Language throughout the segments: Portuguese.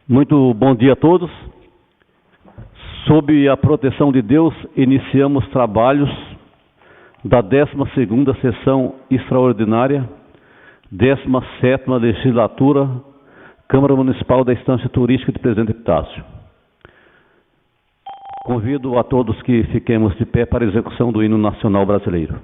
Muito bom dia a todos. Sob a proteção de Deus, iniciamos trabalhos da 12ª sessão extraordinária, 17ª legislatura, Câmara Municipal da Estância Turística de Presidente Epitácio. Convido a todos que fiquemos de pé para a execução do hino nacional brasileiro.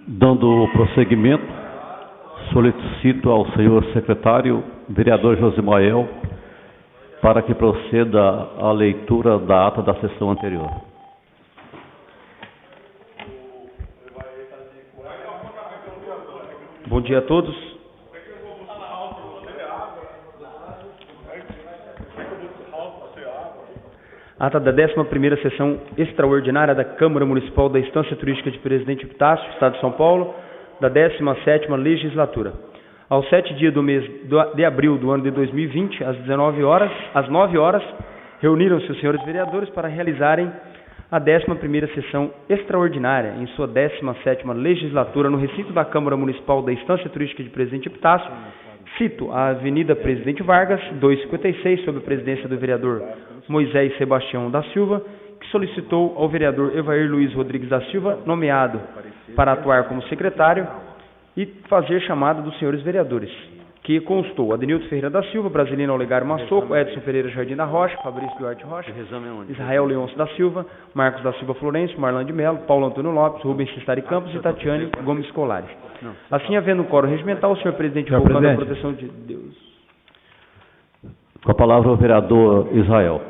Dando prosseguimento, solicito ao senhor secretário, vereador Josimael, para que proceda a leitura da ata da sessão anterior. Bom dia a todos. Ata da 11ª sessão extraordinária da Câmara Municipal da Estância Turística de Presidente Epitácio, Estado de São Paulo, da 17ª legislatura. Aos 7 dias do mês de abril do ano de 2020, às 9 horas, reuniram-se os senhores vereadores para realizarem a 11ª sessão extraordinária em sua 17ª legislatura no recinto da Câmara Municipal da Estância Turística de Presidente Epitácio, cito a Avenida Presidente Vargas, 256, sob a presidência do vereador Moisés Sebastião da Silva, que solicitou ao vereador Evair Luiz Rodrigues da Silva, nomeado para atuar como secretário, e fazer chamada dos senhores vereadores, que constou Adenildo Ferreira da Silva, Brasilino Olegário Massoco, Edson Pereira Jardim da Rocha, Fabrício Duarte Rocha, Israel Leôncio da Silva, Marcos da Silva Florencio, Marlan de Melo, Paulo Antônio Lopes, Rubens Cistari Campos e Tatiane Gomes Colares. Assim, havendo um quórum regimental, o senhor presidente, invocando a proteção de Deus. Com a palavra o vereador Israel.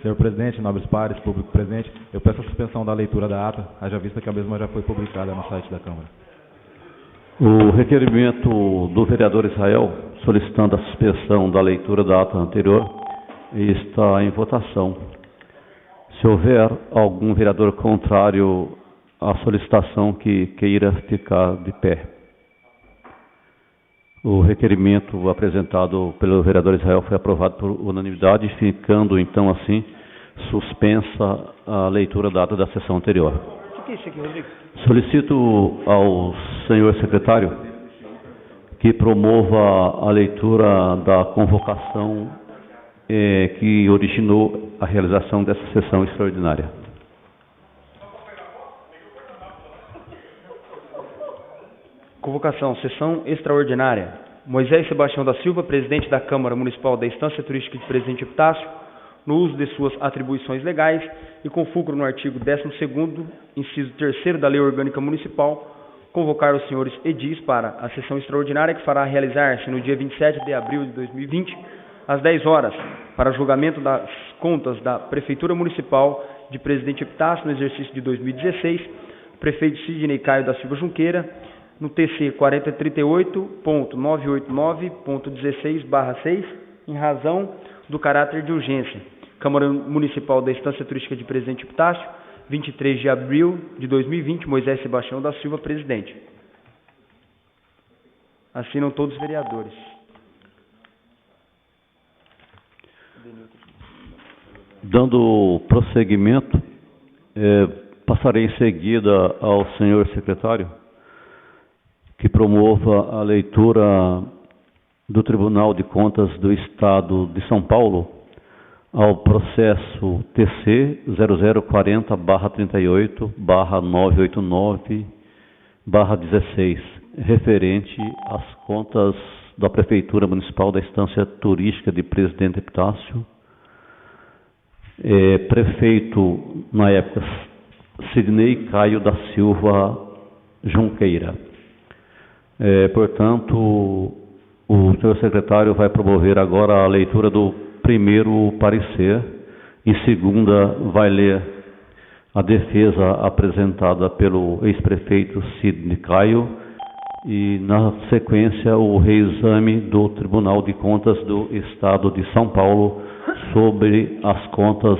Senhor presidente, nobres pares, público presente, eu peço a suspensão da leitura da ata, haja vista que a mesma já foi publicada no site da Câmara. O requerimento do vereador Israel, solicitando a suspensão da leitura da ata anterior, está em votação. Se houver algum vereador contrário à solicitação que queira ficar de pé. O requerimento apresentado pelo vereador Israel foi aprovado por unanimidade, ficando então assim suspensa a leitura da ata da sessão anterior. O que é isso aqui, Rodrigo? Solicito ao senhor secretário que promova a leitura da convocação que originou a realização dessa sessão extraordinária. Convocação, sessão extraordinária. Moisés Sebastião da Silva, presidente da Câmara Municipal da Estância Turística de Presidente Epitácio, no uso de suas atribuições legais e com fulcro no artigo 12º, inciso 3º da Lei Orgânica Municipal, convocar os senhores edis para a sessão extraordinária que fará realizar-se no dia 27 de abril de 2020, às 10 horas, para julgamento das contas da Prefeitura Municipal de Presidente Epitácio no exercício de 2016, prefeito Sidney Caio da Silva Junqueira, no TC 4038.989.16/6, em razão do caráter de urgência. Câmara Municipal da Estância Turística de Presidente Epitácio, 23 de abril de 2020, Moisés Sebastião da Silva, presidente. Assinam todos os vereadores. Dando prosseguimento, passarei em seguida ao senhor secretário que promova a leitura do Tribunal de Contas do Estado de São Paulo ao processo TC 0040/38/989/16, referente às contas da Prefeitura Municipal da Estância Turística de Presidente Epitácio, prefeito, na época, Sidney Caio da Silva Junqueira. Portanto, o senhor secretário vai promover agora a leitura do primeiro parecer. Em segunda, vai ler a defesa apresentada pelo ex-prefeito Sidney Caio e, na sequência, o reexame do Tribunal de Contas do Estado de São Paulo sobre as contas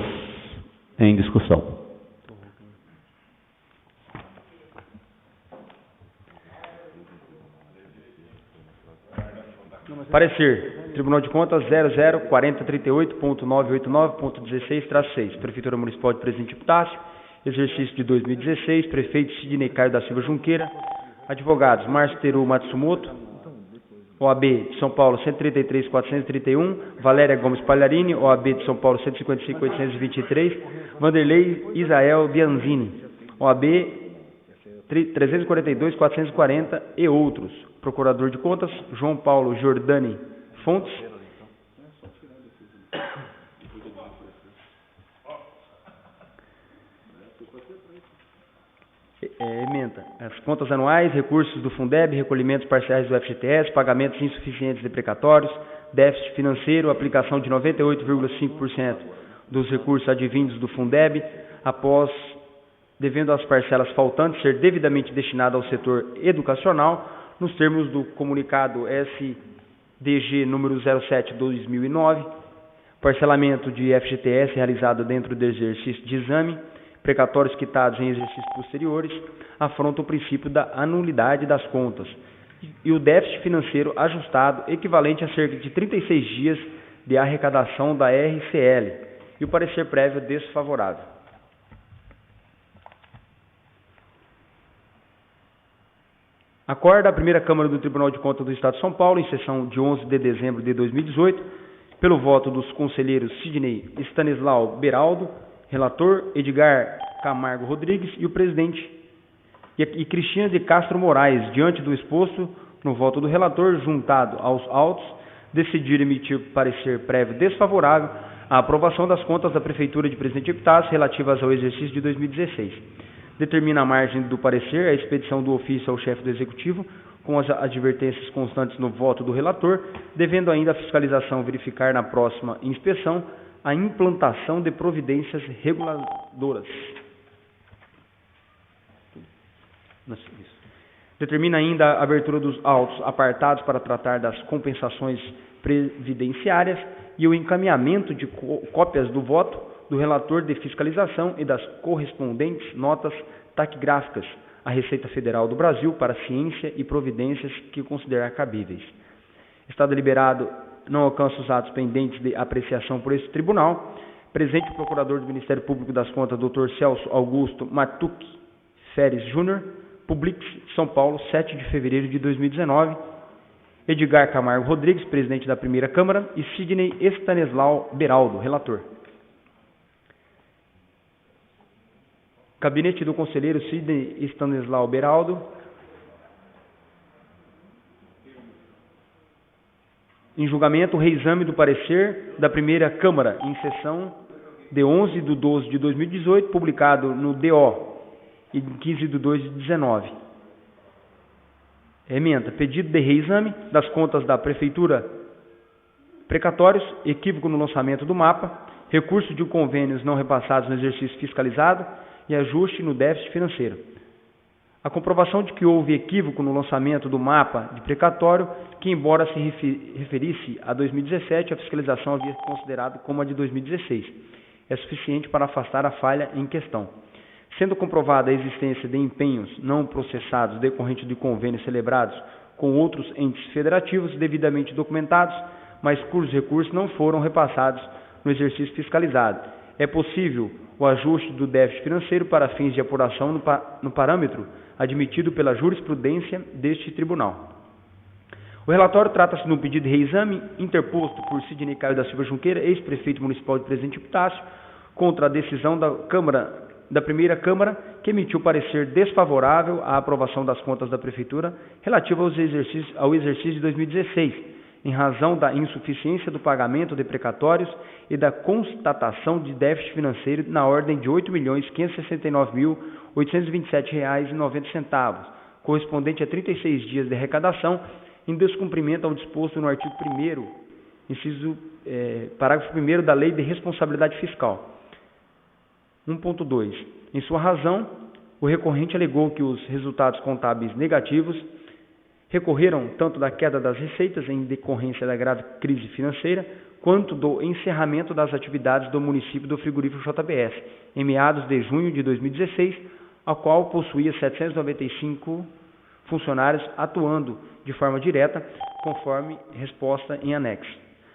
em discussão. Parecer. Tribunal de Contas 004038.989.16/6. Prefeitura Municipal de Presidente Epitácio. Exercício de 2016. Prefeito Sidney Caio da Silva Junqueira. Advogados Márcio Teru Matsumoto. OAB de São Paulo 133.431. Valéria Gomes Palharini. OAB de São Paulo 155.823. Vanderlei Israel Bianzini. OAB 342.440 e outros. Procurador de Contas, João Paulo Giordani Fontes. Ementa. As contas anuais, recursos do Fundeb, recolhimentos parciais do FGTS, pagamentos insuficientes de precatórios, déficit financeiro, aplicação de 98,5% dos recursos advindos do Fundeb, após devendo as parcelas faltantes ser devidamente destinada ao setor educacional, nos termos do comunicado SDG número 07/2009, parcelamento de FGTS realizado dentro do exercício de exame, precatórios quitados em exercícios posteriores, afronta o princípio da anulidade das contas, e o déficit financeiro ajustado, equivalente a cerca de 36 dias de arrecadação da RCL, e o parecer prévio desfavorável. Acorda a primeira Câmara do Tribunal de Contas do Estado de São Paulo, em sessão de 11 de dezembro de 2018, pelo voto dos conselheiros Sidney Stanislau Beraldo, relator, Edgar Camargo Rodrigues e o presidente, e Cristina de Castro Moraes, diante do exposto no voto do relator, juntado aos autos, decidir emitir parecer prévio desfavorável à aprovação das contas da Prefeitura de Presidente Epitácio relativas ao exercício de 2016. Determina a margem do parecer a expedição do ofício ao chefe do Executivo, com as advertências constantes no voto do relator, devendo ainda a fiscalização verificar na próxima inspeção a implantação de providências reguladoras. Determina ainda a abertura dos autos apartados para tratar das compensações previdenciárias e o encaminhamento de cópias do voto do relator de fiscalização e das correspondentes notas taquigráficas à Receita Federal do Brasil para ciência e providências que considerar cabíveis. Está deliberado, não alcança os atos pendentes de apreciação por este tribunal. Presente o Procurador do Ministério Público das Contas, Dr. Celso Augusto Matuque Feres Júnior, Publix, São Paulo, 7 de fevereiro de 2019. Edgar Camargo Rodrigues, presidente da primeira Câmara, e Sidney Stanislau Beraldo, relator. Gabinete do conselheiro Sidney Stanislau Beraldo. Em julgamento, o reexame do parecer da primeira Câmara, em sessão de 11 de 12 de 2018, publicado no DO, em 15 de 2 de 19. Emenda. Pedido de reexame das contas da Prefeitura, precatórios, equívoco no lançamento do mapa, recurso de convênios não repassados no exercício fiscalizado e ajuste no déficit financeiro. A comprovação de que houve equívoco no lançamento do mapa de precatório, que embora se referisse a 2017, a fiscalização havia considerado como a de 2016, é suficiente para afastar a falha em questão. Sendo comprovada a existência de empenhos não processados decorrentes de convênios celebrados com outros entes federativos devidamente documentados, mas cujos recursos não foram repassados no exercício fiscalizado, é possível o ajuste do déficit financeiro para fins de apuração no parâmetro admitido pela jurisprudência deste tribunal. O relatório trata-se de um pedido de reexame interposto por Sidney Caio da Silva Junqueira, ex-prefeito municipal de Presidente Epitácio, contra a decisão da primeira Câmara, que emitiu parecer desfavorável à aprovação das contas da Prefeitura relativa ao exercício de 2016, em razão da insuficiência do pagamento de precatórios e da constatação de déficit financeiro na ordem de R$ 8.569.827,90, correspondente a 36 dias de arrecadação, em descumprimento ao disposto no artigo 1º, parágrafo 1º da Lei de Responsabilidade Fiscal. 1.2. Em sua razão, o recorrente alegou que os resultados contábeis negativos recorreram tanto da queda das receitas em decorrência da grave crise financeira, quanto do encerramento das atividades do município do frigorífico JBS, em meados de junho de 2016, a qual possuía 795 funcionários atuando de forma direta, conforme resposta em anexo.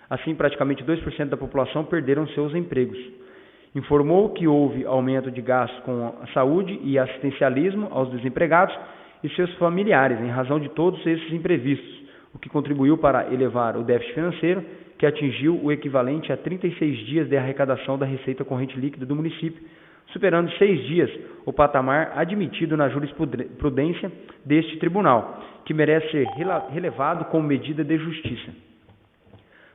Assim, praticamente 2% da população perderam seus empregos. Informou que houve aumento de gastos com a saúde e assistencialismo aos desempregados e seus familiares, em razão de todos esses imprevistos, o que contribuiu para elevar o déficit financeiro, que atingiu o equivalente a 36 dias de arrecadação da receita corrente líquida do município, superando 6 dias o patamar admitido na jurisprudência deste tribunal, que merece ser relevado como medida de justiça.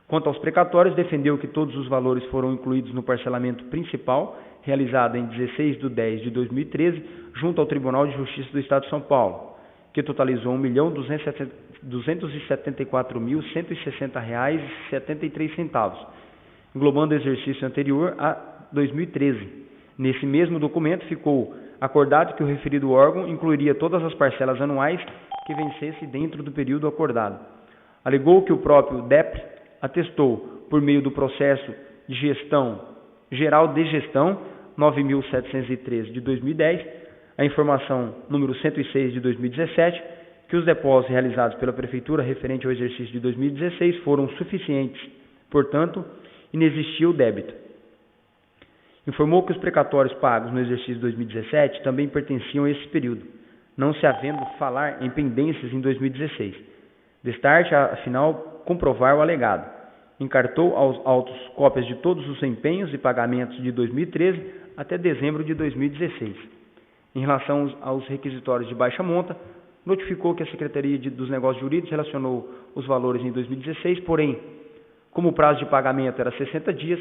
Quanto aos precatórios, defendeu que todos os valores foram incluídos no parcelamento principal, realizado em 16 de 10 de 2013, junto ao Tribunal de Justiça do Estado de São Paulo, que totalizou R$ 1.274.160,73, englobando o exercício anterior a 2013. Nesse mesmo documento, ficou acordado que o referido órgão incluiria todas as parcelas anuais que vencesse dentro do período acordado. Alegou que o próprio DEPRE atestou, por meio do processo de gestão geral de gestão 9.713 de 2010, a informação número 106 de 2017, que os depósitos realizados pela Prefeitura referente ao exercício de 2016 foram suficientes, portanto, inexistia o débito. Informou que os precatórios pagos no exercício de 2017 também pertenciam a esse período, não se havendo falar em pendências em 2016. Destarte, afinal, comprovar o alegado. Encartou aos autos cópias de todos os empenhos e pagamentos de 2013 até dezembro de 2016. Em relação aos requisitórios de baixa monta, notificou que a Secretaria dos Negócios Jurídicos relacionou os valores em 2016, porém, como o prazo de pagamento era 60 dias,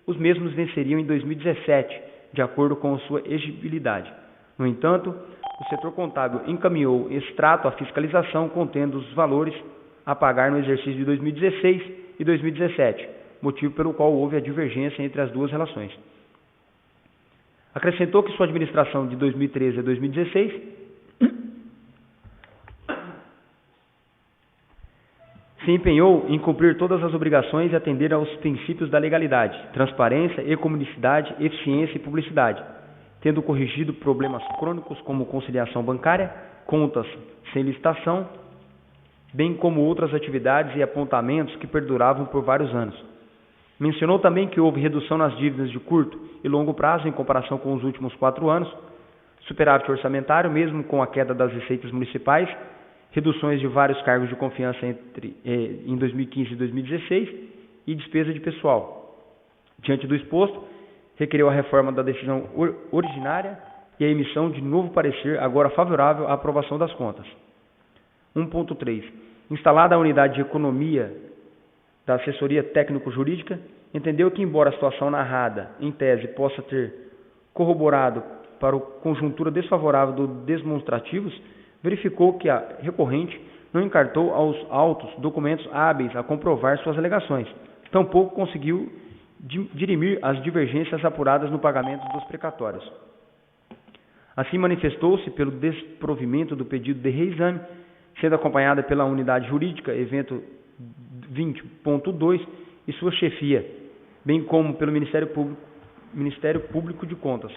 os mesmos venceriam em 2017, de acordo com sua exigibilidade. No entanto, o setor contábil encaminhou extrato à fiscalização contendo os valores a pagar no exercício de 2016 e 2017, motivo pelo qual houve a divergência entre as duas relações. Acrescentou que sua administração de 2013 a 2016 se empenhou em cumprir todas as obrigações e atender aos princípios da legalidade, transparência, economicidade, eficiência e publicidade, tendo corrigido problemas crônicos como conciliação bancária, contas sem licitação, bem como outras atividades e apontamentos que perduravam por vários anos. Mencionou também que houve redução nas dívidas de curto e longo prazo em comparação com os últimos 4 anos, superávit orçamentário mesmo com a queda das receitas municipais, reduções de vários cargos de confiança em 2015 e 2016 e despesa de pessoal. Diante do exposto, requeriu a reforma da decisão originária e a emissão de novo parecer, agora favorável à aprovação das contas. 1.3. Instalada a unidade de economia da assessoria técnico-jurídica, entendeu que, embora a situação narrada, em tese, possa ter corroborado para a conjuntura desfavorável dos desmonstrativos, verificou que a recorrente não encartou aos autos documentos hábeis a comprovar suas alegações, tampouco conseguiu dirimir as divergências apuradas no pagamento dos precatórios. Assim, manifestou-se pelo desprovimento do pedido de reexame, sendo acompanhada pela unidade jurídica, evento 20.2, e sua chefia, bem como pelo Ministério Público de Contas.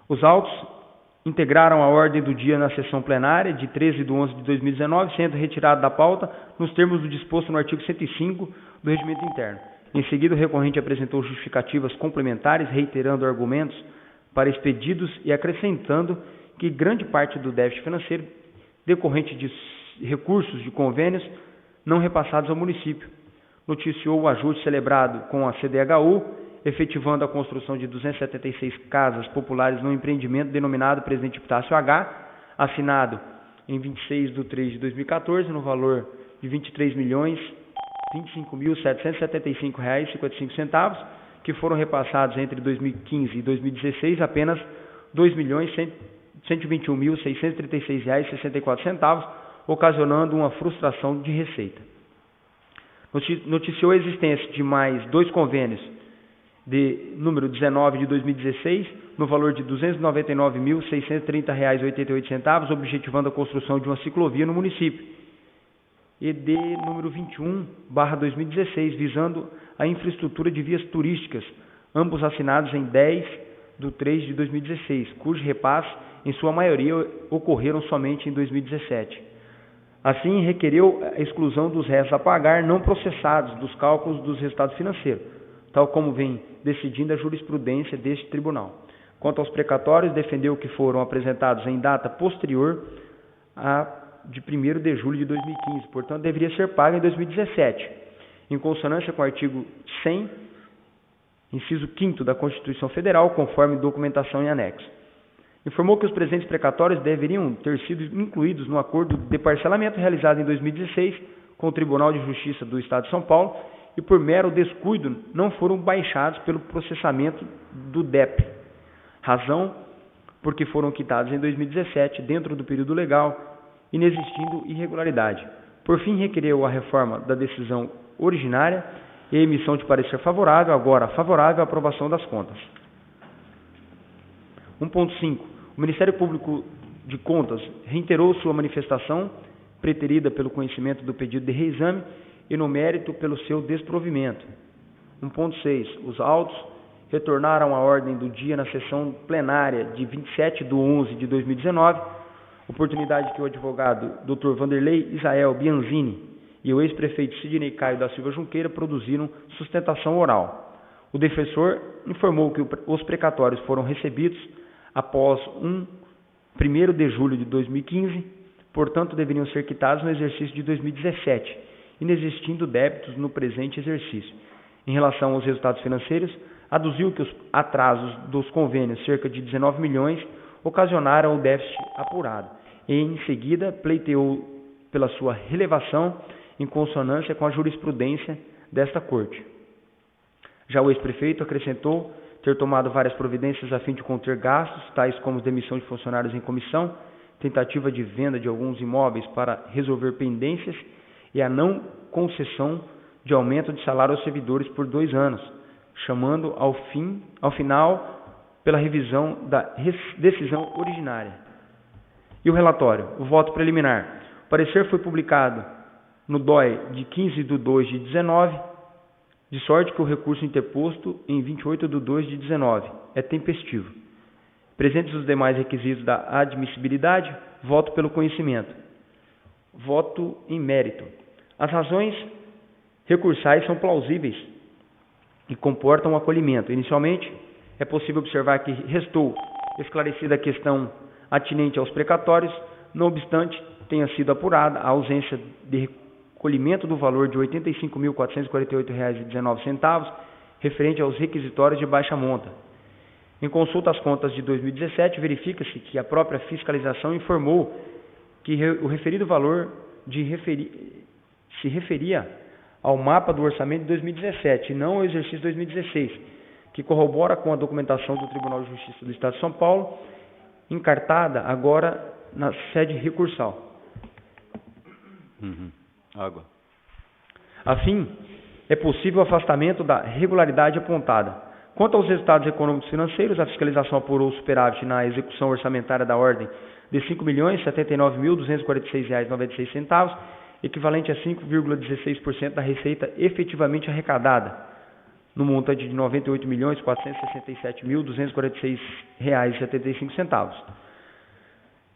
Os autos integraram a ordem do dia na sessão plenária de 13/11/2019, sendo retirado da pauta nos termos do disposto no artigo 105 do Regimento Interno. Em seguida, o recorrente apresentou justificativas complementares, reiterando argumentos para expedidos e acrescentando que grande parte do déficit financeiro decorrente de recursos de convênios não repassados ao município. Noticiou o ajuste celebrado com a CDHU, efetivando a construção de 276 casas populares no empreendimento denominado Presidente Epitácio H, assinado em 26/3/2014, no valor de R$ 23.025.775,55, que foram repassados entre 2015 e 2016 apenas R$ 2.121.636,64, ocasionando uma frustração de receita. Noticiou a existência de mais 2 convênios de número 19 de 2016, no valor de R$ 299.630,88, objetivando a construção de uma ciclovia no município, e de número 21/2016, visando a infraestrutura de vias turísticas, ambos assinados em 10/3/2016, cujo repasse, em sua maioria, ocorreram somente em 2017. Assim, requereu a exclusão dos restos a pagar não processados dos cálculos dos resultados financeiros, tal como vem decidindo a jurisprudência deste tribunal. Quanto aos precatórios, defendeu que foram apresentados em data posterior a de 1º de julho de 2015, portanto, deveria ser pago em 2017, em consonância com o artigo 100, inciso 5º da Constituição Federal, conforme documentação em anexo. Informou que os presentes precatórios deveriam ter sido incluídos no acordo de parcelamento realizado em 2016 com o Tribunal de Justiça do Estado de São Paulo e, por mero descuido, não foram baixados pelo processamento do DEP, razão porque foram quitados em 2017, dentro do período legal, inexistindo irregularidade. Por fim, requereu a reforma da decisão originária e a emissão de parecer favorável, agora favorável à aprovação das contas. 1.5. O Ministério Público de Contas reiterou sua manifestação, preterida pelo conhecimento do pedido de reexame e no mérito pelo seu desprovimento. 1.6. Os autos retornaram à ordem do dia na sessão plenária de 27/11/2019, oportunidade que o advogado Dr. Vanderlei Isael Bianzini e o ex-prefeito Sidney Caio da Silva Junqueira produziram sustentação oral. O defensor informou que os precatórios foram recebidos após 1º de julho de 2015, portanto deveriam ser quitados no exercício de 2017, inexistindo débitos no presente exercício. Em relação aos resultados financeiros, aduziu que os atrasos dos convênios, cerca de 19 milhões, ocasionaram o déficit apurado. E, em seguida, pleiteou pela sua relevação em consonância com a jurisprudência desta Corte. Já o ex-prefeito acrescentou ter tomado várias providências a fim de conter gastos, tais como demissão de funcionários em comissão, tentativa de venda de alguns imóveis para resolver pendências e a não concessão de aumento de salário aos servidores por 2 anos, chamando ao final pela revisão da decisão originária. E o relatório? O voto preliminar. O parecer foi publicado no DOI de 15/2/19, de sorte que o recurso interposto em 28/2/19 é tempestivo. Presentes os demais requisitos da admissibilidade, voto pelo conhecimento. Voto em mérito. As razões recursais são plausíveis e comportam o acolhimento. Inicialmente, é possível observar que restou esclarecida a questão atinente aos precatórios, não obstante tenha sido apurada a ausência de recolhimento do valor de R$ 85.448,19, referente aos requisitórios de baixa monta. Em consulta às contas de 2017, verifica-se que a própria fiscalização informou que o referido valor se referia ao mapa do orçamento de 2017 e não ao exercício 2016, que corrobora com a documentação do Tribunal de Justiça do Estado de São Paulo, encartada agora na sede recursal. Água. Assim, é possível o afastamento da regularidade apontada. Quanto aos resultados econômicos financeiros, a fiscalização apurou o superávit na execução orçamentária da ordem de R$ 5.079.246,96, equivalente a 5,16% da receita efetivamente arrecadada, no montante de R$ 98.467.246,75.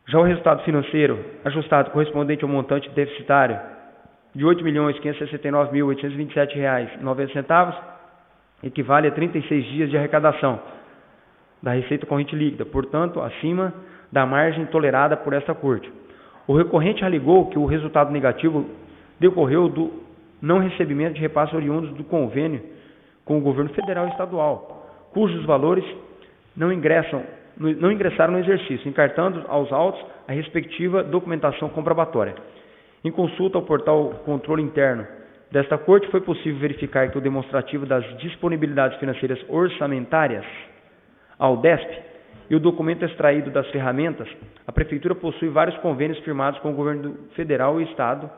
Já o resultado financeiro ajustado correspondente ao montante deficitário de R$ 8.569.827,90 equivale a 36 dias de arrecadação da receita corrente líquida, portanto, acima da margem tolerada por esta Corte. O recorrente alegou que o resultado negativo decorreu do não recebimento de repasses oriundos do convênio com o governo federal e estadual, cujos valores não ingressaram no exercício, encartando aos autos a respectiva documentação comprobatória. Em consulta ao portal Controle Interno desta Corte, foi possível verificar que o demonstrativo das disponibilidades financeiras orçamentárias ao DESP e o documento extraído das ferramentas, a Prefeitura possui vários convênios firmados com o governo federal e Estado,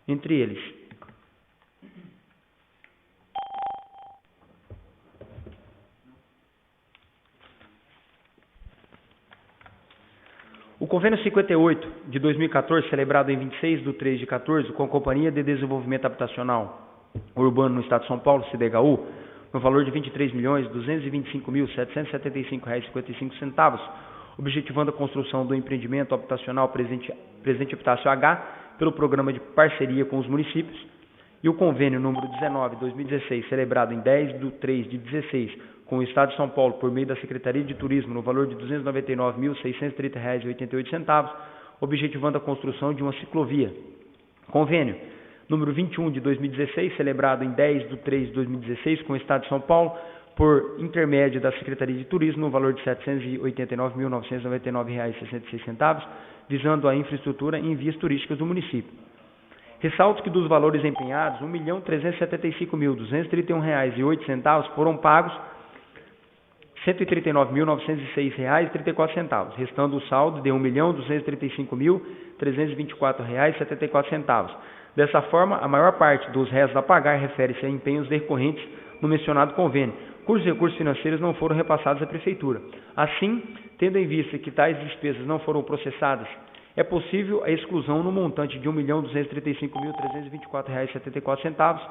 entre eles. O convênio 58 de 2014, celebrado em 26/3/14 com a Companhia de Desenvolvimento Habitacional Urbano no Estado de São Paulo, CDHU, no valor de R$ 23.225.775,55, objetivando a construção do empreendimento habitacional Presente Epitácio H pelo programa de parceria com os municípios, e o convênio número 19/2016, celebrado em 10/3/16 com o Estado de São Paulo por meio da Secretaria de Turismo no valor de R$ 299.630,88, objetivando a construção de uma ciclovia. Convênio número 21/2016, celebrado em 10/3/2016 com o Estado de São Paulo por intermédio da Secretaria de Turismo no valor de R$ 789.999,66, visando a infraestrutura em vias turísticas do município. Ressalto que dos valores empenhados, R$ 1.375.231,08 foram pagos R$ 139.906,34, restando o saldo de R$ 1.235.324,74. Dessa forma, a maior parte dos restos a pagar refere-se a empenhos decorrentes no mencionado convênio, cujos recursos financeiros não foram repassados à Prefeitura. Assim, tendo em vista que tais despesas não foram processadas, é possível a exclusão no montante de R$ 1.235.324,74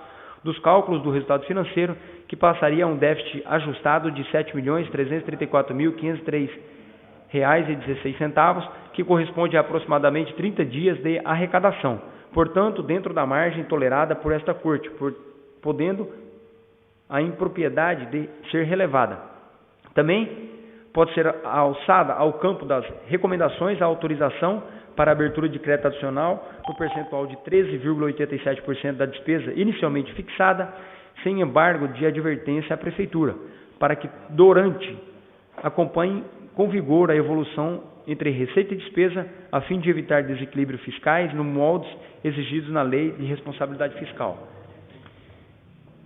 dos cálculos do resultado financeiro, que passaria a um déficit ajustado de R$ 7.334.503,16, que corresponde a aproximadamente 30 dias de arrecadação, portanto, dentro da margem tolerada por esta Corte, podendo a impropriedade de ser relevada. Também pode ser alçada ao campo das recomendações a autorização para a abertura de crédito adicional no percentual de 13,87% da despesa inicialmente fixada, sem embargo de advertência à Prefeitura, para que durante acompanhe com vigor a evolução entre receita e despesa, a fim de evitar desequilíbrios fiscais no moldes exigidos na Lei de Responsabilidade Fiscal.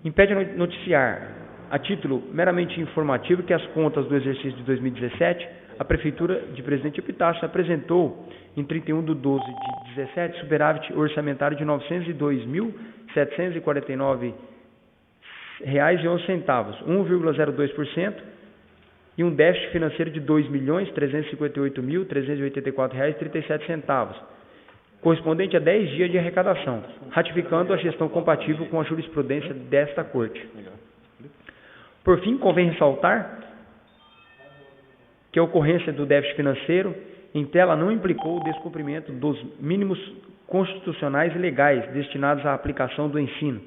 Impede noticiar, a título meramente informativo, que as contas do exercício de 2017, a Prefeitura de Presidente Epitácio apresentou, em 31/12/17, superávit orçamentário de R$ 902.749,11, 1,02%, e um déficit financeiro de R$ 2.358.384,37, correspondente a 10 dias de arrecadação, ratificando a gestão compatível com a jurisprudência desta Corte. Por fim, convém ressaltar que a ocorrência do déficit financeiro em tela não implicou o descumprimento dos mínimos constitucionais e legais destinados à aplicação do ensino,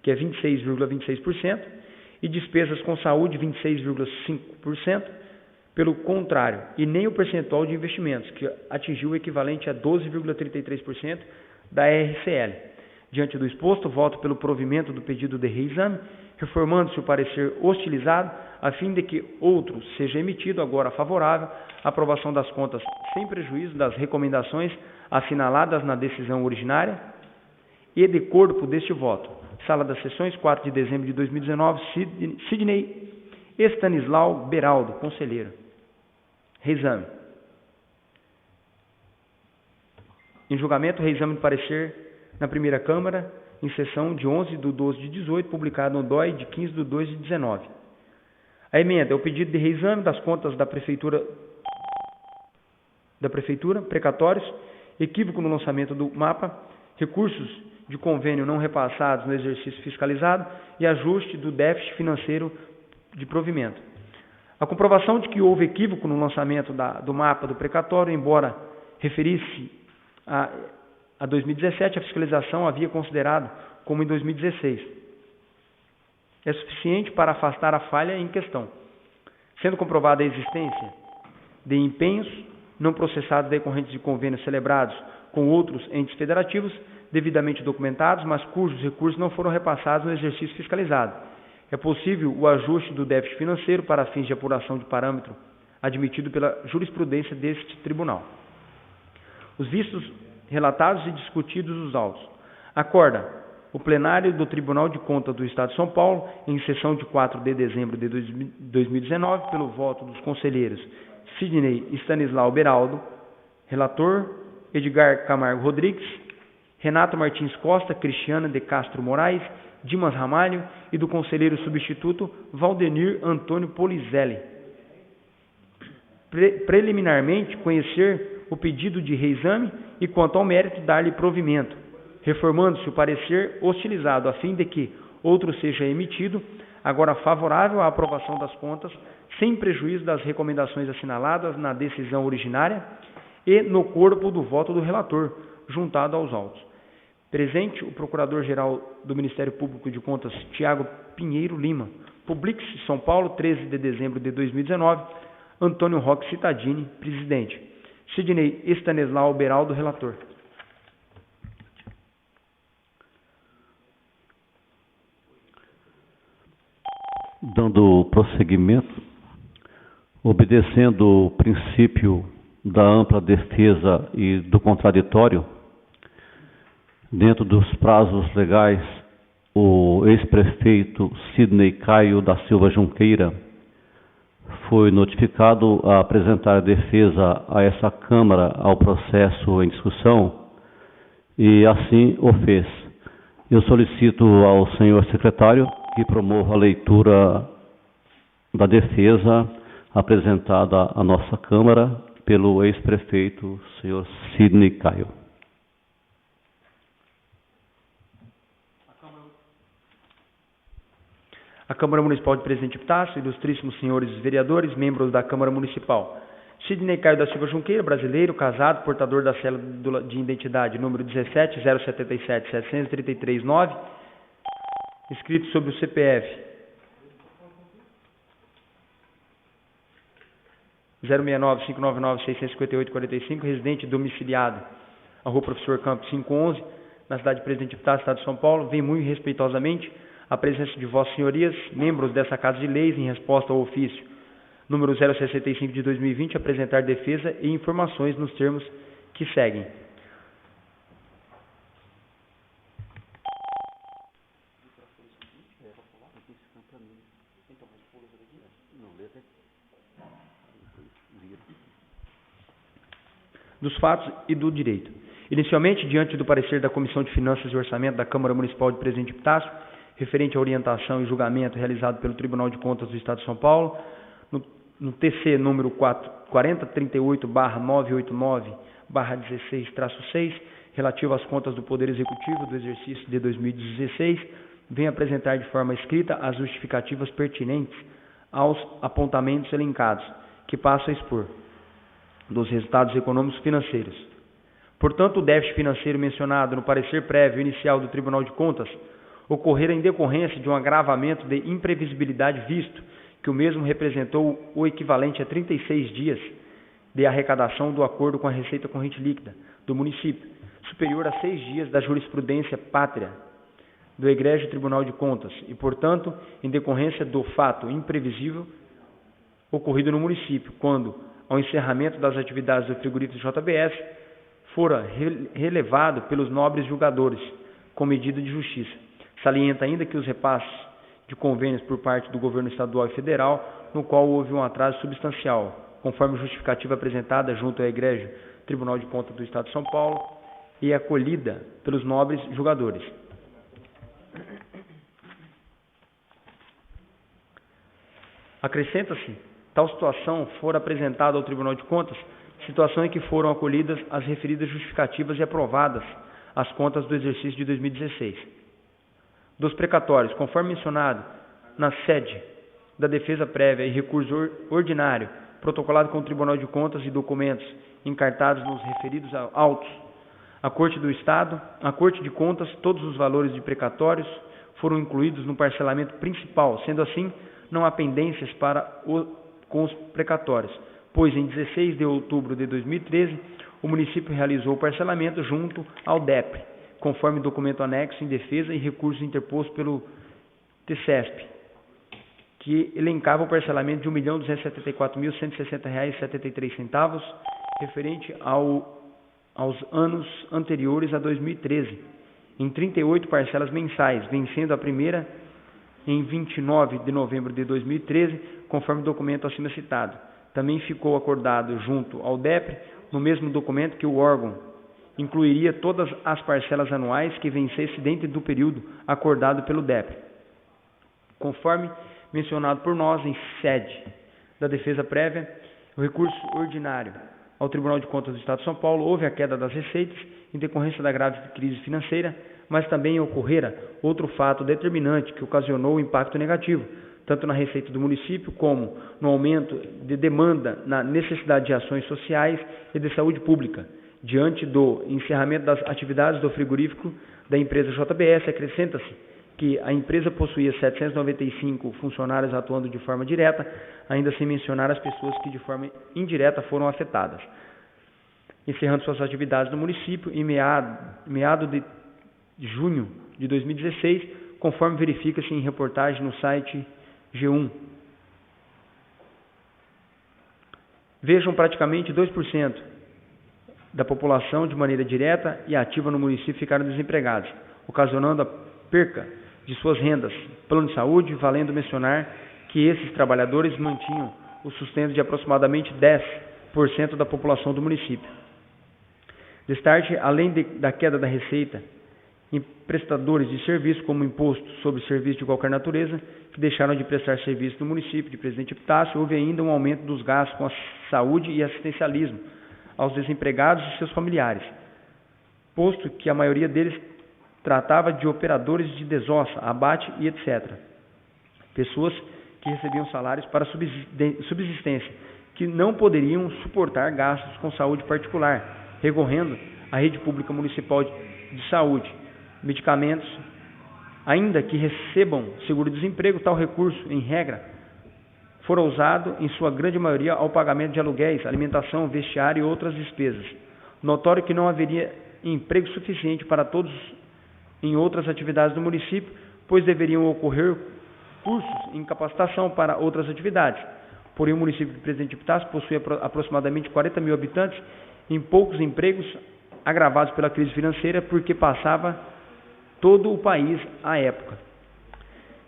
que é 26,26%, e despesas com saúde, 26,5%, pelo contrário, e nem o percentual de investimentos, que atingiu o equivalente a 12,33% da RCL. Diante do exposto, voto pelo provimento do pedido de reexame, reformando-se o parecer hostilizado, a fim de que outro seja emitido, agora favorável, à aprovação das contas sem prejuízo das recomendações assinaladas na decisão originária e de corpo deste voto. Sala das Sessões, 4 de dezembro de 2019, Sidney Estanislau Beraldo, conselheiro. Reexame. Em julgamento, reexame de parecer na primeira Câmara, em sessão de 11/12/18, publicado no DOI de 15/2/19. A emenda é o pedido de reexame das contas da Prefeitura, precatórios, equívoco no lançamento do mapa, recursos de convênio não repassados no exercício fiscalizado e ajuste do déficit financeiro de provimento. A comprovação de que houve equívoco no lançamento do mapa do precatório, embora referisse a 2017, a fiscalização havia considerado como em 2016. É suficiente para afastar a falha em questão, sendo comprovada a existência de empenhos não processados decorrentes de convênios celebrados com outros entes federativos, devidamente documentados, mas cujos recursos não foram repassados no exercício fiscalizado. É possível o ajuste do déficit financeiro para fins de apuração de parâmetro admitido pela jurisprudência deste tribunal. Os vistos relatados e discutidos os autos. Acorda o plenário do Tribunal de Contas do Estado de São Paulo, em sessão de 4 de dezembro de 2019, pelo voto dos conselheiros Sidney Estanislau Beraldo, relator, Edgar Camargo Rodrigues, Renato Martins Costa, Cristiana de Castro Moraes, Dimas Ramalho e do conselheiro substituto Valdenir Antônio Polizelli. Preliminarmente, conhecer o pedido de reexame e, quanto ao mérito, dar-lhe provimento, reformando-se o parecer hostilizado, a fim de que outro seja emitido, agora favorável à aprovação das contas, sem prejuízo das recomendações assinaladas na decisão originária e no corpo do voto do relator, juntado aos autos. Presente o Procurador-Geral do Ministério Público de Contas, Tiago Pinheiro Lima. Publique-se, São Paulo, 13 de dezembro de 2019, Antônio Roque Cittadini, presidente. Sidney Estanislau Beraldo, relator. Dando prosseguimento, obedecendo o princípio da ampla defesa e do contraditório, dentro dos prazos legais, o ex-prefeito Sidney Caio da Silva Junqueira foi notificado a apresentar defesa a essa Câmara ao processo em discussão e assim o fez. Eu solicito ao senhor secretário que promova a leitura da defesa apresentada à nossa Câmara pelo ex-prefeito, senhor Sidney Caio. A Câmara Municipal de Presidente Epitácio, ilustríssimos senhores vereadores, membros da Câmara Municipal. Sidney Caio da Silva Junqueira, brasileiro, casado, portador da cédula de identidade número 17.077.733.9, inscrito sob o CPF 069-599-658-45, residente domiciliado à Rua Professor Campos 511, na cidade de Presidente Epitácio, Estado de São Paulo. Vem muito respeitosamente a presença de Vossas Senhorias, membros dessa Casa de Leis, em resposta ao ofício número 065 de 2020, apresentar defesa e informações nos termos que seguem. Dos fatos e do direito. Inicialmente, diante do parecer da Comissão de Finanças e Orçamento da Câmara Municipal de Presidente Epitácio, referente à orientação e julgamento realizado pelo Tribunal de Contas do Estado de São Paulo, no TC número 4038/989/16-6, relativo às contas do Poder Executivo do exercício de 2016, vem apresentar de forma escrita as justificativas pertinentes aos apontamentos elencados, que passo a expor, dos resultados econômicos financeiros. Portanto, o déficit financeiro mencionado no parecer prévio inicial do Tribunal de Contas ocorrera em decorrência de um agravamento de imprevisibilidade, visto que o mesmo representou o equivalente a 36 dias de arrecadação do acordo com a receita corrente líquida do município, superior a 6 dias da jurisprudência pátria do egrégio Tribunal de Contas e, portanto, em decorrência do fato imprevisível ocorrido no município, quando, ao encerramento das atividades do frigorífico JBS, fora relevado pelos nobres julgadores, com medida de justiça. Salienta ainda que os repasses de convênios por parte do governo estadual e federal, no qual houve um atraso substancial, conforme justificativa apresentada junto ao egrégio Tribunal de Contas do Estado de São Paulo e acolhida pelos nobres julgadores. Acrescenta-se, tal situação for apresentada ao Tribunal de Contas, situação em que foram acolhidas as referidas justificativas e aprovadas as contas do exercício de 2016. Dos precatórios, conforme mencionado na sede da defesa prévia e recurso ordinário, protocolado com o Tribunal de Contas e documentos encartados nos referidos autos, a Corte do Estado, a Corte de Contas, todos os valores de precatórios foram incluídos no parcelamento principal, sendo assim, não há pendências com os precatórios, pois em 16 de outubro de 2013, o município realizou o parcelamento junto ao DEPRE, conforme documento anexo em defesa e recurso interposto pelo TCESP, que elencava o parcelamento de R$ 1.274.160,73, referente aos anos anteriores a 2013, em 38 parcelas mensais, vencendo a primeira em 29 de novembro de 2013, conforme documento acima citado. Também ficou acordado junto ao DEPRE, no mesmo documento, que o órgão incluiria todas as parcelas anuais que vencesse dentro do período acordado pelo DEPRE. Conforme mencionado por nós em sede da defesa prévia, o recurso ordinário ao Tribunal de Contas do Estado de São Paulo, houve a queda das receitas em decorrência da grave crise financeira, mas também ocorrera outro fato determinante que ocasionou o impacto negativo, tanto na receita do município como no aumento de demanda na necessidade de ações sociais e de saúde pública. Diante do encerramento das atividades do frigorífico da empresa JBS, acrescenta-se que a empresa possuía 795 funcionários atuando de forma direta, ainda sem mencionar as pessoas que de forma indireta foram afetadas. Encerrando suas atividades no município em meado de junho de 2016, conforme verifica-se em reportagem no site G1. Vejam, praticamente 2% da população de maneira direta e ativa no município ficaram desempregados, ocasionando a perca de suas rendas, plano de saúde, valendo mencionar que esses trabalhadores mantinham o sustento de aproximadamente 10% da população do município. Destarte, além da queda da receita em prestadores de serviço, como imposto sobre serviço de qualquer natureza, que deixaram de prestar serviço no município de Presidente Epitácio, houve ainda um aumento dos gastos com a saúde e assistencialismo aos desempregados e seus familiares, posto que a maioria deles tratava de operadores de desossa, abate e etc. pessoas que recebiam salários para subsistência, que não poderiam suportar gastos com saúde particular, recorrendo à rede pública municipal de saúde, medicamentos, ainda que recebam seguro-desemprego. Tal recurso, em regra, fora usado, em sua grande maioria, ao pagamento de aluguéis, alimentação, vestiário e outras despesas. Notório que não haveria emprego suficiente para todos em outras atividades do município, pois deveriam ocorrer cursos em capacitação para outras atividades. Porém, o município de Presidente Epitácio possui aproximadamente 40 mil habitantes, em poucos empregos, agravados pela crise financeira, porque passava todo o país à época.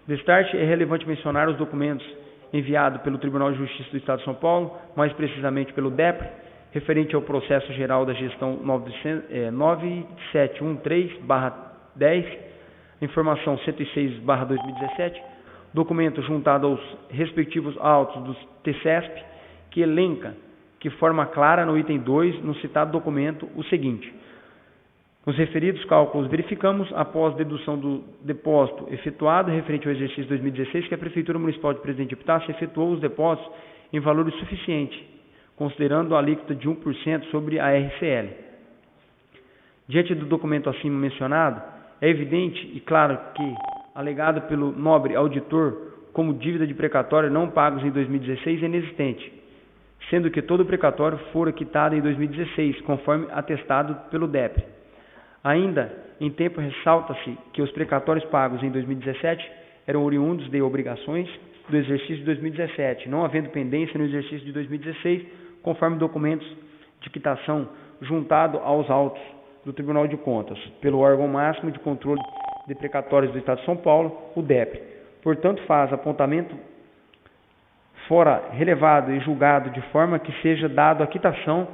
Destarte, é relevante mencionar os documentos enviados pelo Tribunal de Justiça do Estado de São Paulo, mais precisamente pelo DEPRE, referente ao processo geral da gestão 9713/10, informação 106/2017, documento juntado aos respectivos autos do TCESP, que elenca, que forma clara no item 2, no citado documento, o seguinte: os referidos cálculos verificamos, após dedução do depósito efetuado referente ao exercício 2016, que a Prefeitura Municipal de Presidente Epitácio efetuou os depósitos em valor suficiente, considerando a alíquota de 1% sobre a RCL. Diante do documento acima mencionado, é evidente e claro que, alegado pelo nobre auditor como dívida de precatório não pagos em 2016, é inexistente, sendo que todo o precatório fora quitado em 2016, conforme atestado pelo DEPRE. Ainda, em tempo, ressalta-se que os precatórios pagos em 2017 eram oriundos de obrigações do exercício de 2017, não havendo pendência no exercício de 2016, conforme documentos de quitação juntado aos autos do Tribunal de Contas, pelo órgão máximo de controle de precatórios do Estado de São Paulo, o DEPRE. Portanto, faz apontamento fora relevado e julgado de forma que seja dado a quitação,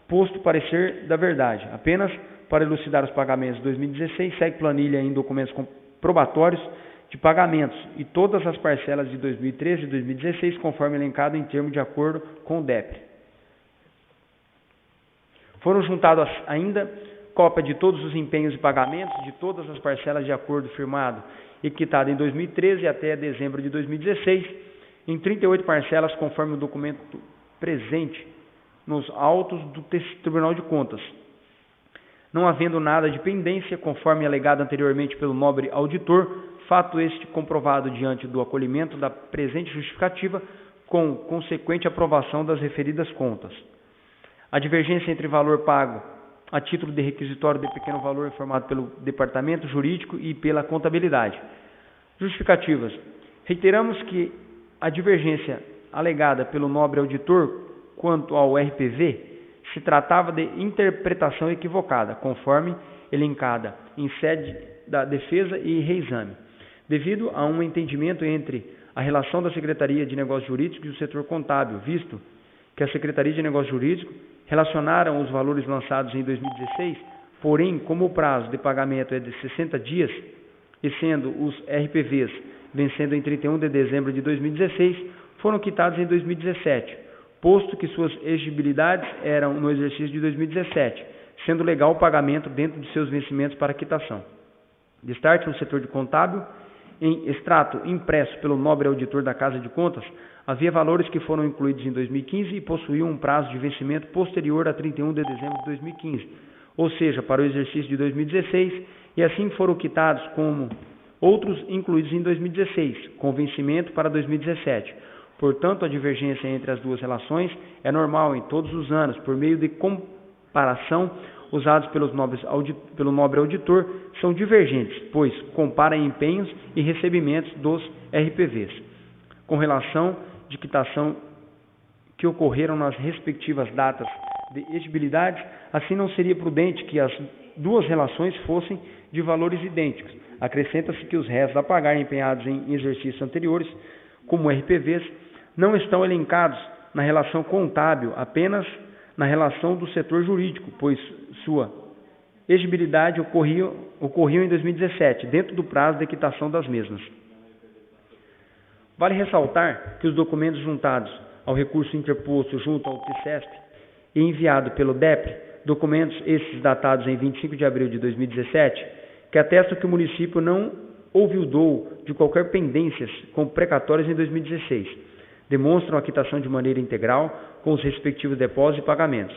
posto parecer da verdade. Apenas para elucidar os pagamentos de 2016, segue planilha em documentos comprobatórios de pagamentos e todas as parcelas de 2013 e 2016, conforme elencado em termo de acordo com o DEPRE. Foram juntados ainda cópia de todos os empenhos e pagamentos de todas as parcelas de acordo firmado e quitado em 2013 até dezembro de 2016, em 38 parcelas, conforme o documento presente nos autos do Tribunal de Contas. Não havendo nada de pendência, conforme alegado anteriormente pelo nobre auditor, fato este comprovado diante do acolhimento da presente justificativa, com consequente aprovação das referidas contas. A divergência entre valor pago a título de requisitório de pequeno valor informado pelo Departamento Jurídico e pela Contabilidade. Justificativas. Reiteramos que a divergência alegada pelo nobre auditor quanto ao RPV se tratava de interpretação equivocada, conforme elencada em sede da defesa e reexame, devido a um entendimento entre a relação da Secretaria de Negócios Jurídicos e o setor contábil, visto que a Secretaria de Negócios Jurídicos relacionaram os valores lançados em 2016, porém, como o prazo de pagamento é de 60 dias, e sendo os RPVs vencendo em 31 de dezembro de 2016, foram quitados em 2017, posto que suas exigibilidades eram no exercício de 2017, sendo legal o pagamento dentro de seus vencimentos para quitação. Destarte no setor de contábil, em extrato impresso pelo nobre auditor da Casa de Contas, havia valores que foram incluídos em 2015 e possuíam um prazo de vencimento posterior a 31 de dezembro de 2015, ou seja, para o exercício de 2016, e assim foram quitados como outros incluídos em 2016, com vencimento para 2017. Portanto, a divergência entre as duas relações é normal em todos os anos, por meio de comparação usados pelo nobre auditor, são divergentes, pois comparam empenhos e recebimentos dos RPVs, com relação de quitação que ocorreram nas respectivas datas de exigibilidade. Assim não seria prudente que as duas relações fossem de valores idênticos. Acrescenta-se que os restos a pagar empenhados em exercícios anteriores, como RPVs, não estão elencados na relação contábil, apenas na relação do setor jurídico, pois sua exigibilidade ocorriam em 2017, dentro do prazo de quitação das mesmas. Vale ressaltar que os documentos juntados ao recurso interposto junto ao TCESP e enviado pelo DEPRE, documentos esses datados em 25 de abril de 2017, que atestam que o município não houve o dolo de qualquer pendências com precatórios em 2016. Demonstram a quitação de maneira integral com os respectivos depósitos e pagamentos.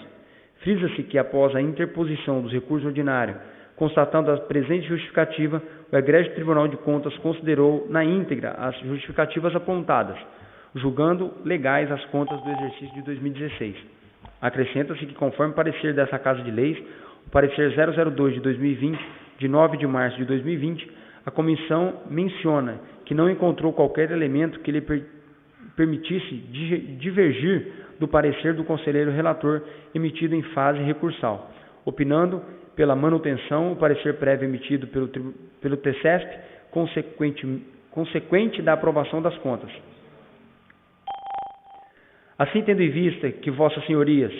Frisa-se que após a interposição dos recursos ordinários, constatando a presente justificativa, o egrégio Tribunal de Contas considerou na íntegra as justificativas apontadas, julgando legais as contas do exercício de 2016. Acrescenta-se que, conforme parecer dessa Casa de Leis, o parecer 002 de 2020, de 9 de março de 2020, a comissão menciona que não encontrou qualquer elemento que lhe permitisse divergir do parecer do conselheiro relator emitido em fase recursal, opinando pela manutenção o parecer prévio emitido pelo TCESP, consequente da aprovação das contas. Assim, tendo em vista que vossas senhorias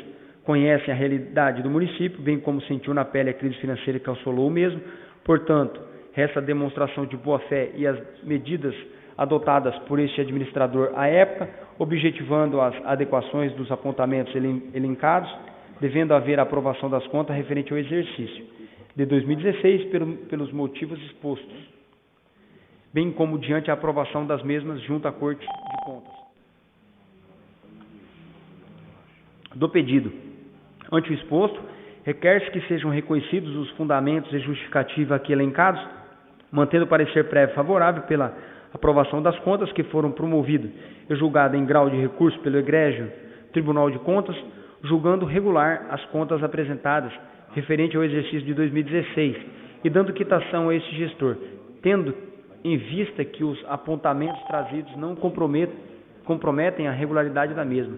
conhecem a realidade do município, bem como sentiu na pele a crise financeira que assolou o mesmo, portanto, resta a demonstração de boa-fé e as medidas adotadas por este administrador à época, objetivando as adequações dos apontamentos elencados, devendo haver a aprovação das contas referente ao exercício de 2016 pelos motivos expostos, bem como diante a aprovação das mesmas junto à Corte de Contas. Do pedido. Ante o exposto, requer-se que sejam reconhecidos os fundamentos e justificativa aqui elencados, mantendo o parecer prévio favorável pela aprovação das contas que foram promovidas e julgada em grau de recurso pelo egrégio Tribunal de Contas, julgando regular as contas apresentadas referente ao exercício de 2016 e dando quitação a este gestor, tendo em vista que os apontamentos trazidos não comprometem a regularidade da mesma.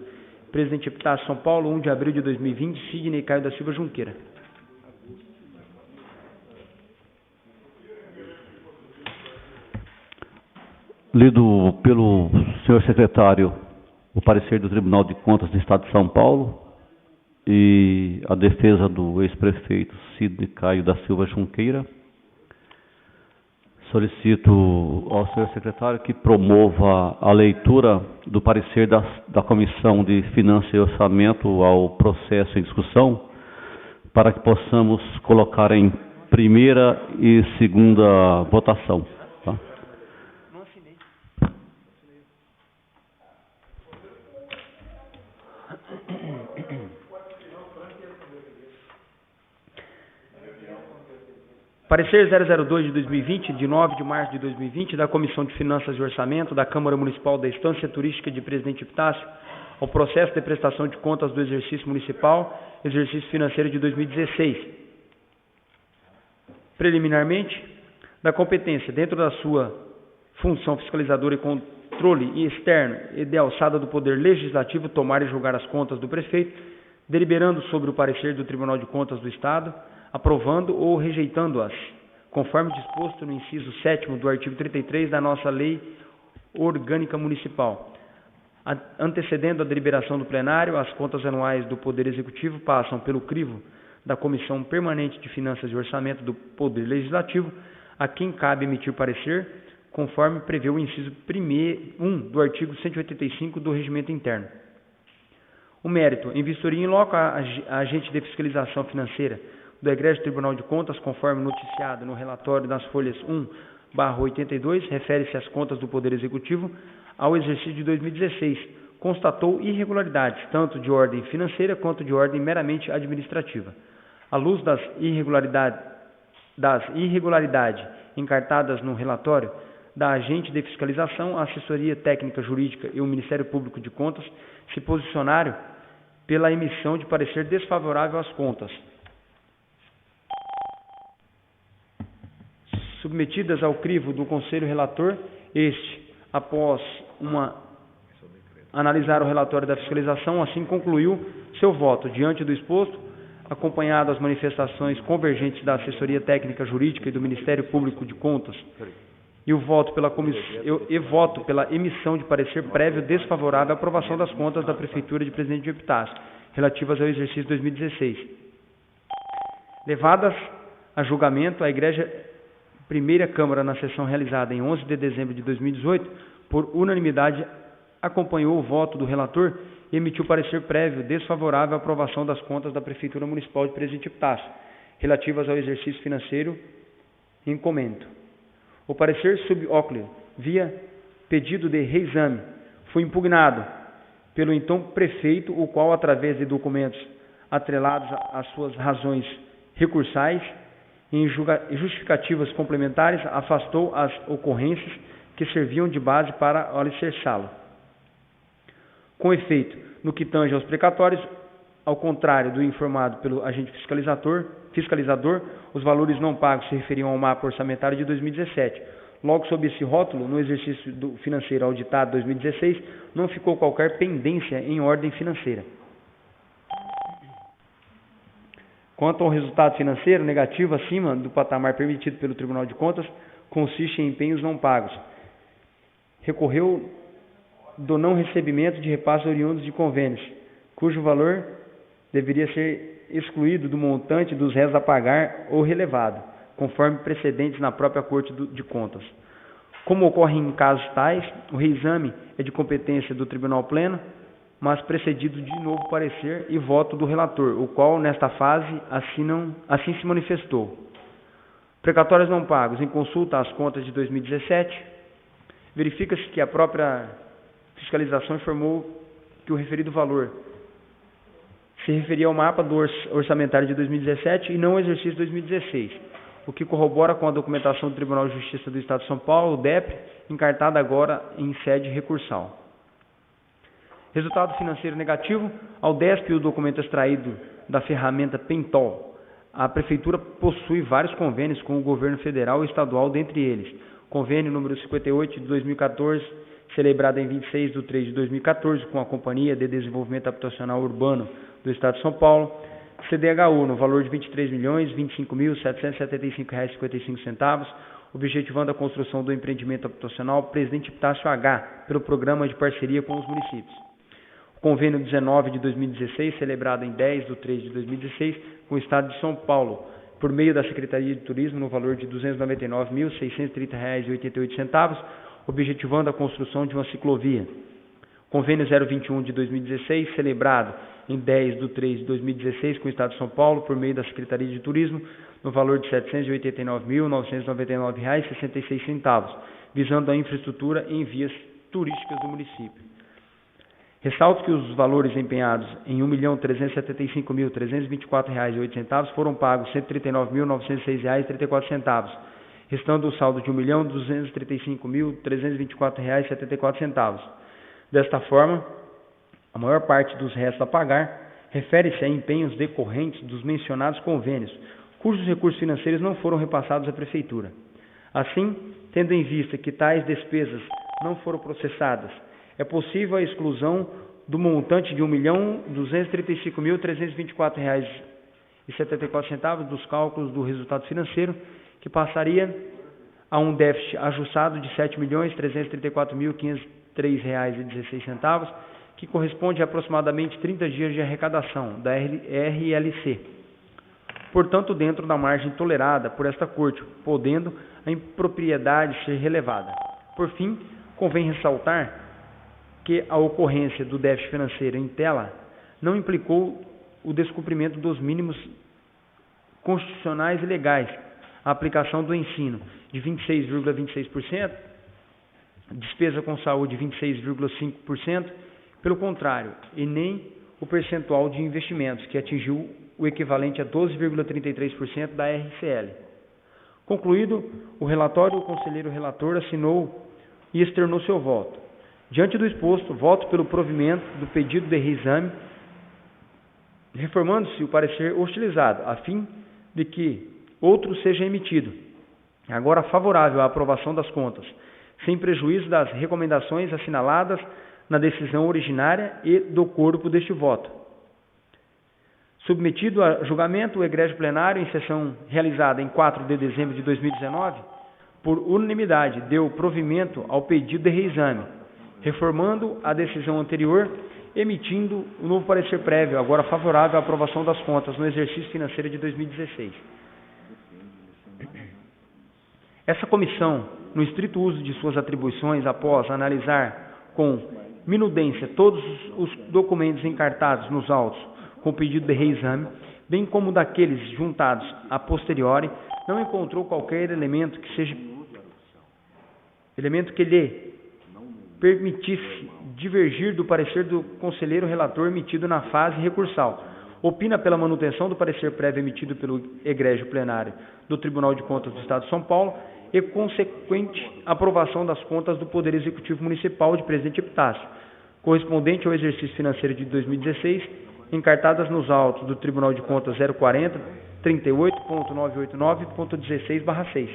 Presidente Epitácio, São Paulo, 1 de abril de 2020, Sidney Caio da Silva Junqueira. Lido pelo senhor secretário o parecer do Tribunal de Contas do Estado de São Paulo e a defesa do ex-prefeito Sidney Caio da Silva Junqueira. Solicito ao senhor secretário que promova a leitura do parecer da Comissão de Finanças e Orçamento ao processo em discussão, para que possamos colocar em primeira e segunda votação. Tá? Parecer 002 de 2020, de 9 de março de 2020, da Comissão de Finanças e Orçamento da Câmara Municipal da Estância Turística de Presidente Epitácio, ao processo de prestação de contas do exercício municipal, exercício financeiro de 2016. Preliminarmente, da competência, dentro da sua função fiscalizadora e controle externo e de alçada do Poder Legislativo, tomar e julgar as contas do prefeito, deliberando sobre o parecer do Tribunal de Contas do Estado, aprovando ou rejeitando-as, conforme disposto no inciso 7º do artigo 33 da nossa Lei Orgânica Municipal. Antecedendo a deliberação do plenário, as contas anuais do Poder Executivo passam pelo crivo da Comissão Permanente de Finanças e Orçamento do Poder Legislativo, a quem cabe emitir parecer, conforme prevê o inciso 1 do artigo 185 do Regimento Interno. O mérito, em vistoria em loco a agente de fiscalização financeira do egrégio Tribunal de Contas, conforme noticiado no relatório das folhas 1/82, refere-se às contas do Poder Executivo ao exercício de 2016, constatou irregularidades, tanto de ordem financeira quanto de ordem meramente administrativa. À luz das irregularidades encartadas no relatório da agente de fiscalização, a assessoria técnica jurídica e o Ministério Público de Contas se posicionaram pela emissão de parecer desfavorável às contas, submetidas ao crivo do Conselho Relator. Este, após analisar o relatório da fiscalização, assim concluiu seu voto. Diante do exposto, acompanhado as manifestações convergentes da assessoria técnica jurídica e do Ministério Público de Contas, e voto pela emissão de parecer prévio desfavorável à aprovação das contas da Prefeitura de Presidente de Epitácio, relativas ao exercício 2016. Levadas a julgamento, a Igreja Primeira Câmara, na sessão realizada em 11 de dezembro de 2018, por unanimidade, acompanhou o voto do relator e emitiu parecer prévio desfavorável à aprovação das contas da Prefeitura Municipal de Presidente Epitácio, relativas ao exercício financeiro em comento. O parecer subóculo, via pedido de reexame, foi impugnado pelo então prefeito, o qual, através de documentos atrelados às suas razões recursais e em justificativas complementares, afastou as ocorrências que serviam de base para alicerçá-lo. Com efeito, no que tange aos precatórios, ao contrário do informado pelo agente fiscalizador, os valores não pagos se referiam ao mapa orçamentário de 2017. Logo, sob esse rótulo, no exercício financeiro auditado 2016, não ficou qualquer pendência em ordem financeira. Quanto ao resultado financeiro negativo acima do patamar permitido pelo Tribunal de Contas, consiste em empenhos não pagos. Recorreu do não recebimento de repasses oriundos de convênios, cujo valor deveria ser excluído do montante dos réus a pagar ou relevado, conforme precedentes na própria Corte de Contas. Como ocorre em casos tais, o reexame é de competência do Tribunal Pleno, mas precedido de novo parecer e voto do relator, o qual, nesta fase, assim se manifestou. Precatórios não pagos. Em consulta às contas de 2017, verifica-se que a própria fiscalização informou que o referido valor se referia ao mapa do orçamentário de 2017 e não ao exercício de 2016, o que corrobora com a documentação do Tribunal de Justiça do Estado de São Paulo, o DEPRE, encartada agora em sede recursal. Resultado financeiro negativo. Ao DESP, o documento extraído da ferramenta Pentol. A Prefeitura possui vários convênios com o governo federal e estadual, dentre eles, convênio número 58 de 2014, celebrado em 26 de 3 de 2014, com a Companhia de Desenvolvimento Habitacional Urbano do Estado de São Paulo, CDHU, no valor de R$ 23.025.775,55, objetivando a construção do empreendimento habitacional Presidente Epitácio H, pelo Programa de Parceria com os Municípios. O Convênio 19 de 2016, celebrado em 10 de 3 de 2016, com o Estado de São Paulo, por meio da Secretaria de Turismo, no valor de R$ 299.630,88, objetivando a construção de uma ciclovia. Convênio 021 de 2016, celebrado em 10 de 3 de 2016, com o Estado de São Paulo, por meio da Secretaria de Turismo, no valor de R$ 789.999,66, visando a infraestrutura em vias turísticas do município. Ressalto que os valores empenhados em R$ 1.375.324,08 foram pagos R$ 139.906,34, restando o saldo de R$ 1.235.324,74. Desta forma, a maior parte dos restos a pagar refere-se a empenhos decorrentes dos mencionados convênios, cujos recursos financeiros não foram repassados à Prefeitura. Assim, tendo em vista que tais despesas não foram processadas, é possível a exclusão do montante de R$ 1.235.324,74 dos cálculos do resultado financeiro, que passaria a um déficit ajustado de R$ 7.334.503,16, que corresponde a aproximadamente 30 dias de arrecadação da RLC. Portanto, dentro da margem tolerada por esta Corte, podendo a impropriedade ser relevada. Por fim, convém ressaltar que a ocorrência do déficit financeiro em tela não implicou o descumprimento dos mínimos constitucionais e legais, a aplicação do ensino de 26,26%, despesa com saúde 26,5%, pelo contrário, e nem o percentual de investimentos, que atingiu o equivalente a 12,33% da RCL. Concluído o relatório, o conselheiro relator assinou e externou seu voto. Diante do exposto, voto pelo provimento do pedido de reexame, reformando-se o parecer hostilizado, a fim de que outro seja emitido, agora favorável à aprovação das contas, sem prejuízo das recomendações assinaladas na decisão originária e do corpo deste voto. Submetido a julgamento, o egrégio plenário, em sessão realizada em 4 de dezembro de 2019, por unanimidade, deu provimento ao pedido de reexame, reformando a decisão anterior, emitindo o novo parecer prévio, agora favorável à aprovação das contas no exercício financeiro de 2016. Essa comissão, no estrito uso de suas atribuições, após analisar com minudência todos os documentos encartados nos autos com pedido de reexame, bem como daqueles juntados a posteriori, não encontrou qualquer elemento que seja elemento que lhe permitisse divergir do parecer do conselheiro relator emitido na fase recursal. Opina pela manutenção do parecer prévio emitido pelo egrégio plenário do Tribunal de Contas do Estado de São Paulo e consequente aprovação das contas do Poder Executivo Municipal de Presidente Epitácio, correspondente ao exercício financeiro de 2016, encartadas nos autos do Tribunal de Contas 040 38.989.16/6.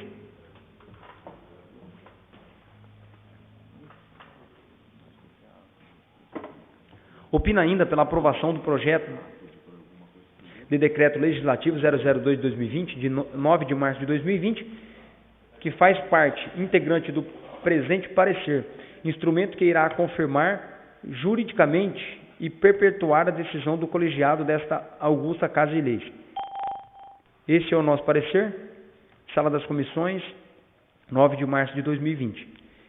Opina ainda pela aprovação do projeto de decreto legislativo 002 de 2020, de 9 de março de 2020, que faz parte integrante do presente parecer, instrumento que irá confirmar juridicamente e perpetuar a decisão do colegiado desta augusta Casa de Leis. Este é o nosso parecer. Sala das Comissões, 9 de março de 2020.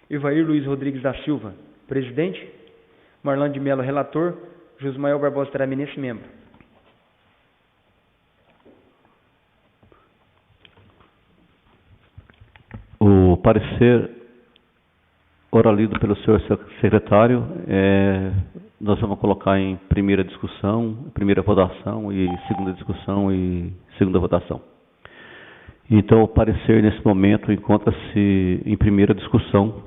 Evair Luiz Rodrigues da Silva, presidente. Marlan de Mello, relator. Josmael Barbosa Teraminense, membro. O parecer oralido pelo senhor secretário, nós vamos colocar em primeira discussão, primeira votação e segunda discussão e segunda votação. Então, o parecer nesse momento encontra-se em primeira discussão.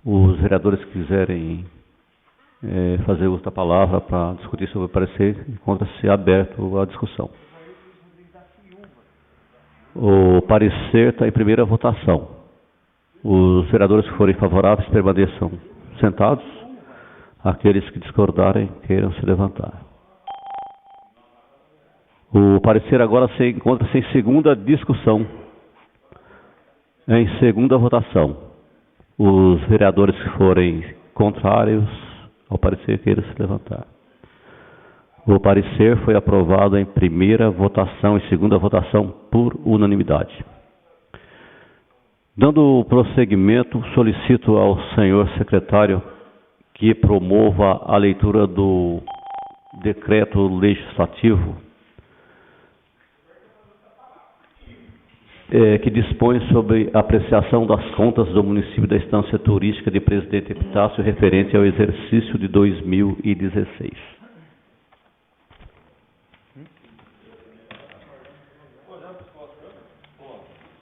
Os vereadores que quiserem fazer uso da palavra para discutir sobre o parecer, encontra-se aberto a discussão. O parecer está em primeira votação. Os vereadores que forem favoráveis permaneçam sentados. Aqueles que discordarem, queiram se levantar. O parecer agora se encontra-se em segunda discussão. Em segunda votação. Os vereadores que forem contrários ao parecer, queiram se levantar. O parecer foi aprovado em primeira votação e segunda votação por unanimidade. Dando prosseguimento, solicito ao senhor secretário que promova a leitura do decreto legislativo que dispõe sobre a apreciação das contas do município da Estância Turística de Presidente Epitácio referente ao exercício de 2016.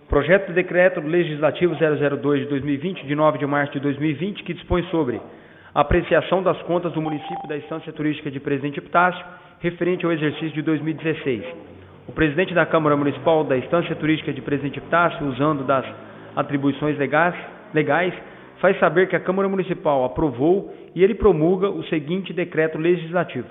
Projeto de Decreto Legislativo 002 de 2020, de 9 de março de 2020, que dispõe sobre a apreciação das contas do município da Estância Turística de Presidente Epitácio referente ao exercício de 2016. O presidente da Câmara Municipal da Estância Turística de Presidente Epitácio, usando das atribuições legais, faz saber que a Câmara Municipal aprovou e ele promulga o seguinte decreto legislativo.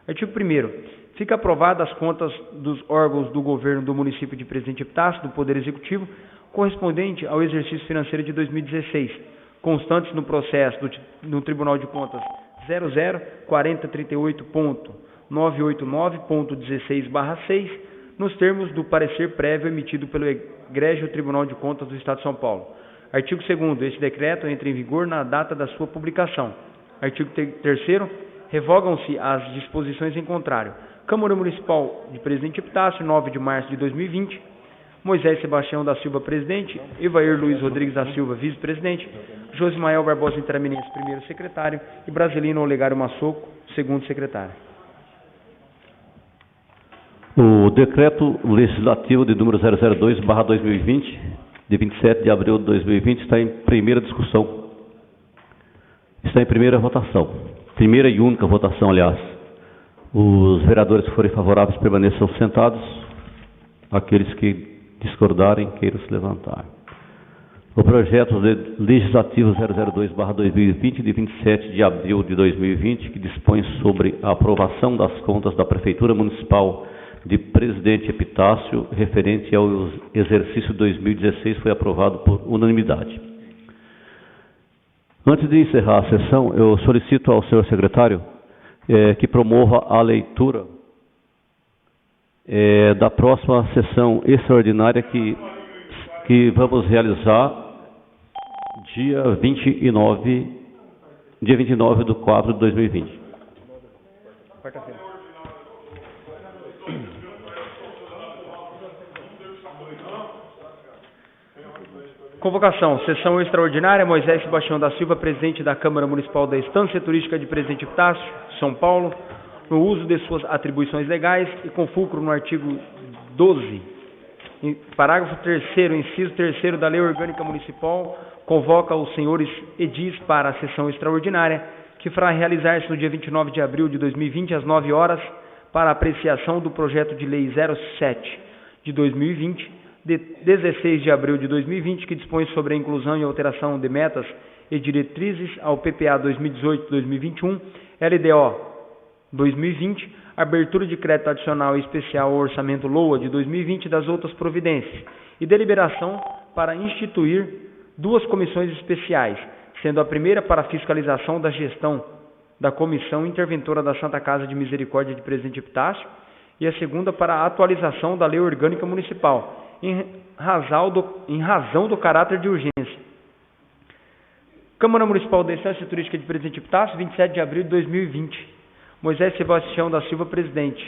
Artigo 1º. Fica aprovada as contas dos órgãos do governo do município de Presidente Epitácio, do Poder Executivo, correspondente ao exercício financeiro de 2016, constantes no processo no Tribunal de Contas 004038.989.16/6, nos termos do parecer prévio emitido pelo egrégio Tribunal de Contas do Estado de São Paulo. Artigo 2º. Este decreto entra em vigor na data da sua publicação. Artigo 3º. Revogam-se as disposições em contrário. Câmara Municipal de Presidente Epitácio, 9 de março de 2020. Moisés Sebastião da Silva, presidente. Evair Luiz Rodrigues da Silva, vice-presidente. Josmael Barbosa Interaminense, primeiro secretário. E Brasilino Olegário Massoco, segundo secretário. O decreto legislativo de número 002/2020, de 27 de abril de 2020, está em primeira discussão. Está em primeira votação. Primeira e única votação, aliás. Os vereadores que forem favoráveis permaneçam sentados. Aqueles que discordarem, queiram se levantar. O projeto legislativo 002/2020, de 27 de abril de 2020, que dispõe sobre a aprovação das contas da Prefeitura Municipal de Presidente Epitácio, referente ao exercício 2016, foi aprovado por unanimidade. Antes de encerrar a sessão, eu solicito ao senhor secretário que promova a leitura da próxima sessão extraordinária que vamos realizar dia 29 de 4 de 2020. Quarta-feira. Convocação, sessão extraordinária, Moisés Sebastião da Silva, presidente da Câmara Municipal da Estância Turística de Presidente Epitácio, São Paulo, no uso de suas atribuições legais e com fulcro no artigo 12, parágrafo 3º, inciso 3º da Lei Orgânica Municipal, convoca os senhores edis para a sessão extraordinária, que fará realizar-se no dia 29 de abril de 2020, às 9 horas, para apreciação do projeto de lei 07 de 2020, de 16 de abril de 2020, que dispõe sobre a inclusão e alteração de metas e diretrizes ao PPA 2018-2021, LDO 2020, abertura de crédito adicional e especial ao orçamento LOA de 2020 e das outras providências, e deliberação para instituir 2 comissões especiais, sendo a primeira para a fiscalização da gestão da Comissão Interventora da Santa Casa de Misericórdia de Presidente Epitácio e a segunda para a atualização da Lei Orgânica Municipal, em razão do caráter de urgência. Câmara Municipal da Estância Turística de Presidente Epitácio, 27 de abril de 2020. Moisés Sebastião da Silva, presidente.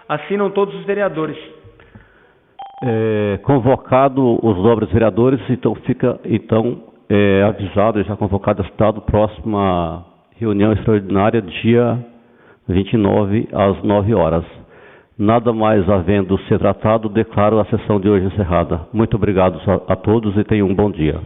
Assinam todos os vereadores. Convocado os nobres vereadores, então fica avisado, já convocado a citado, próxima reunião extraordinária, dia 29, às 9 horas. Nada mais havendo ser tratado, declaro a sessão de hoje encerrada. Muito obrigado a todos e tenham um bom dia.